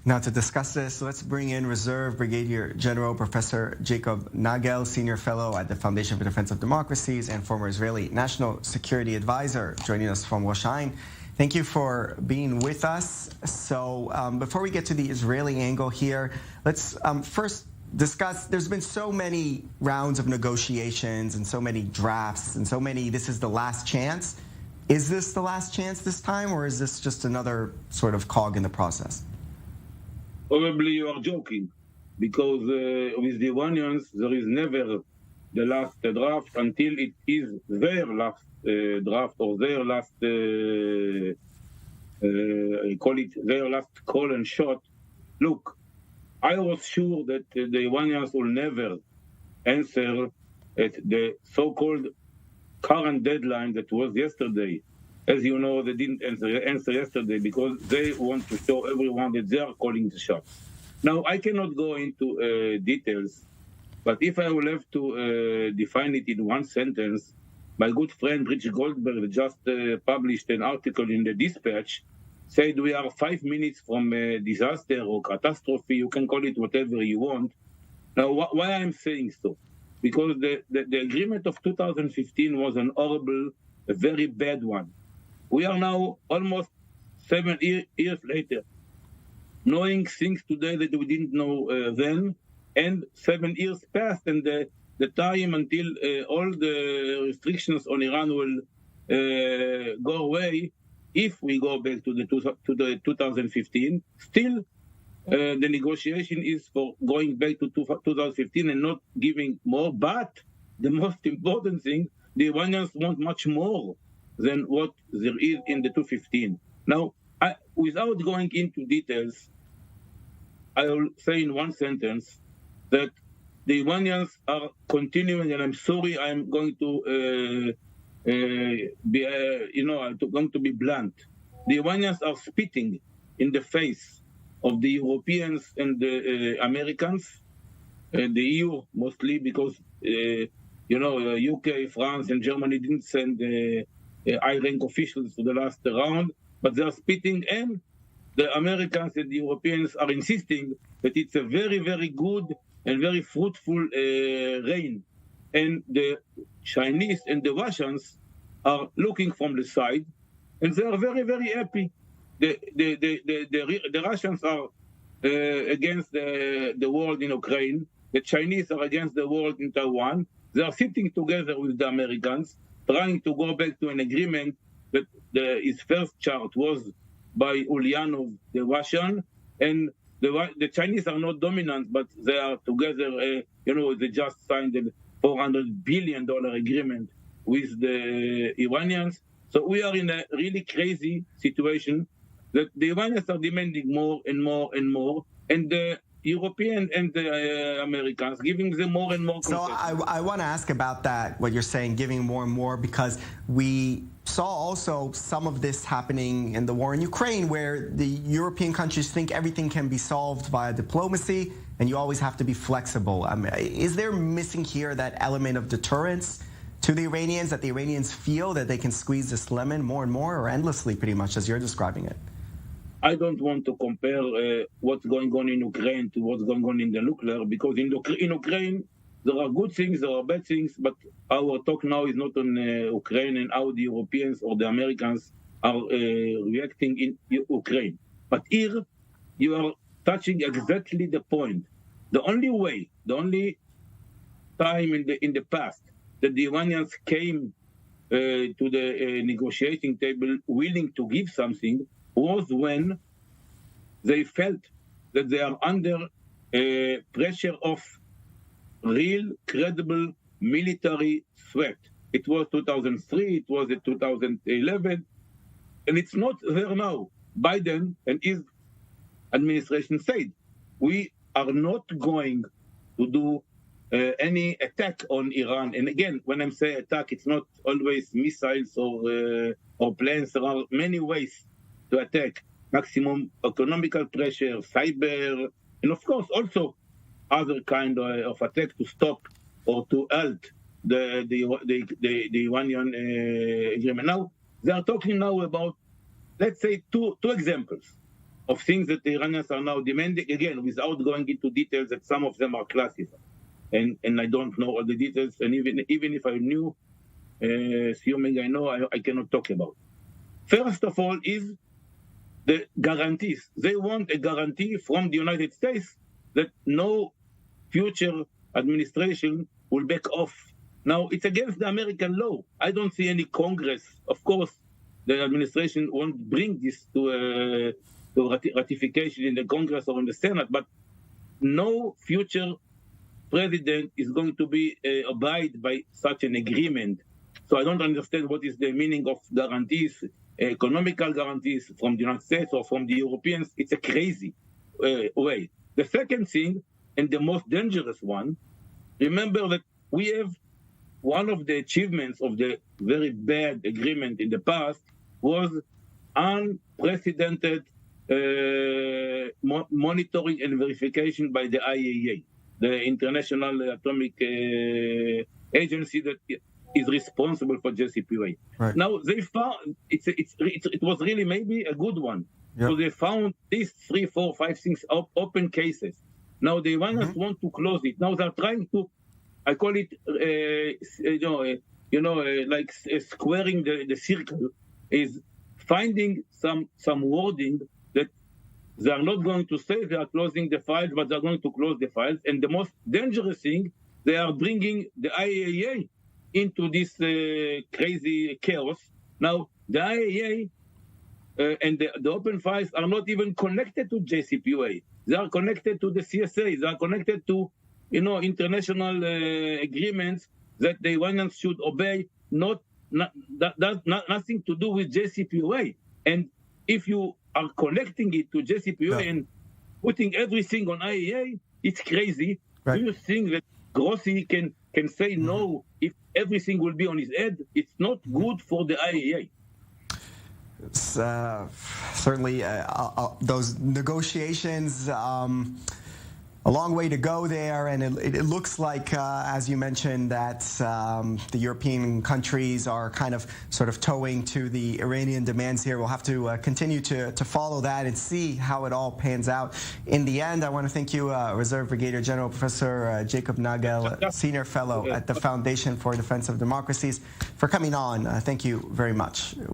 Now, to discuss this, let's bring in Reserve Brigadier General Professor Jacob Nagel, Senior Fellow at the Foundation for Defense of Democracies and former Israeli National Security Advisor, joining us from Rosh Hashanah. Thank you for being with us. So before we get to the Israeli angle here, let's first discuss, there's been so many rounds of negotiations and so many drafts and so many, this is the last chance. Is this the last chance this time, or is this just another sort of cog in the process? Probably you are joking, because with the Iranians, there is never the last draft until it is their last draft or their last, I call it their last call and shot. Look, I was sure that the Iranians will never answer at the so-called current deadline that was yesterday. As you know, they didn't answer yesterday because they want to show everyone that they are calling the shots. Now, I cannot go into details, but if I will have to define it in one sentence, my good friend Rich Goldberg just published an article in the Dispatch, said we are 5 minutes from a disaster or catastrophe, you can call it whatever you want. Now, why I'm saying so? Because the agreement of 2015 was an horrible, a very bad one. We are now almost 7 years later, knowing things today that we didn't know then, and 7 years passed, and the time until all the restrictions on Iran will go away, if we go back to the 2015, still the negotiation is for going back to 2015 and not giving more. But the most important thing, the Iranians want much more than what there is in the 215. Now, without going into details, I will say in one sentence that the Iranians are continuing, and I'm sorry, I'm going to going to be blunt. The Iranians are spitting in the face of the Europeans and the Americans, the EU mostly, because UK, France, and Germany didn't send high-rank officials to the last round, but they are spitting, and the Americans and the Europeans are insisting that it's a very, very good and very fruitful reign. And the Chinese and the Russians are looking from the side, and they are very, very happy. The Russians are against the war in Ukraine. The Chinese are against the war in Taiwan. They are sitting together with the Americans, trying to go back to an agreement that his first chart was by Ulyanov, the Russian, and the Chinese are not dominant, but they are together. They just signed a $400 billion agreement with the Iranians. So we are in a really crazy situation that the Iranians are demanding more and more and more, and the European and the Americans giving them more and more. So I want to ask about that, what you're saying, giving more and more, because we saw also some of this happening in the war in Ukraine, where the European countries think everything can be solved via diplomacy, and you always have to be flexible. Is there missing here that element of deterrence to the Iranians, that the Iranians feel that they can squeeze this lemon more and more, or endlessly, pretty much, as you're describing it? I don't want to compare what's going on in Ukraine to what's going on in the nuclear, because in Ukraine, there are good things, there are bad things, but our talk now is not on Ukraine and how the Europeans or the Americans are reacting in Ukraine. But here, you are touching exactly the point. The only time in the past that the Iranians came to the negotiating table willing to give something was when they felt that they are under pressure of real, credible military threat. It was 2003, it was 2011, and it's not there now. Biden and his administration said, we are not going to do any attack on Iran. And again, when I say attack, it's not always missiles or planes. There are many ways to attack. Maximum economical pressure, cyber, and of course also other kind of attack to stop or to halt the Iranian agreement. Now, they are talking now about, let's say, two examples. of things that the Iranians are now demanding, again, without going into details that some of them are classified. And I don't know all the details, and even if I knew, assuming I know, I cannot talk about. First of all is the guarantees. They want a guarantee from the United States that no future administration will back off. Now, it's against the American law. I don't see any Congress. Of course, the administration won't bring this to ratification in the Congress or in the Senate, but no future president is going to be abide by such an agreement. So I don't understand what is the meaning of guarantees, economical guarantees from the United States or from the Europeans. It's a crazy way. The second thing, and the most dangerous one, remember that we have one of the achievements of the very bad agreement in the past was unprecedented monitoring and verification by the IAEA, the International Atomic Agency that is responsible for JCPOA. Right. Now they found it was really maybe a good one. Yep. So they found these 3, 4, 5, 6 open cases. Now the Iranians want to close it. Now they're trying to, I call it, like squaring the circle, is finding some wording that they are not going to say they are closing the files, but they're going to close the files. And the most dangerous thing, they are bringing the IAEA into this crazy chaos. Now, the IAEA and the open files are not even connected to JCPOA. They are connected to the CSA. They are connected to, international agreements that the Iranians should obey, nothing to do with JCPOA. And if you are connecting it to JCPOA and putting everything on IAEA, it's crazy. Right. Do you think that Grossi can say no if everything will be on his head? It's not good for the IAEA. Certainly, those negotiations, a long way to go there, and it looks like, as you mentioned, that the European countries are kind of sort of towing to the Iranian demands here. We'll have to continue to follow that and see how it all pans out. In the end, I want to thank you, Reserve Brigadier General Professor Jacob Nagel, Senior Fellow at the Foundation for Defense of Democracies, for coming on. Thank you very much.